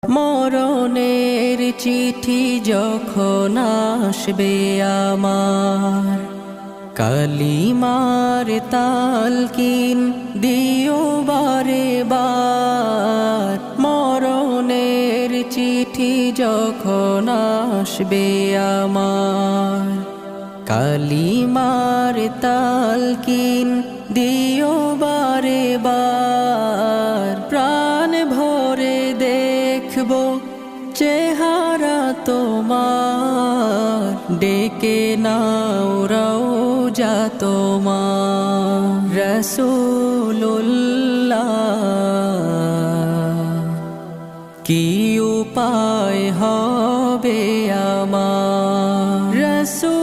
মরণের চিঠি যখন আসবে আমার, কালিমার তালকিন দিও বারে বার। মরণের চিঠি যখন আসবে আমার, কালিমার তালকিন দিও বারে বার। প্রাণ ভরে দেখব চেহারা তোমার, ডেকে নাও রওজা তোমার। রাসূলুল্লাহ কি উপায় হবে আমার, রাসূল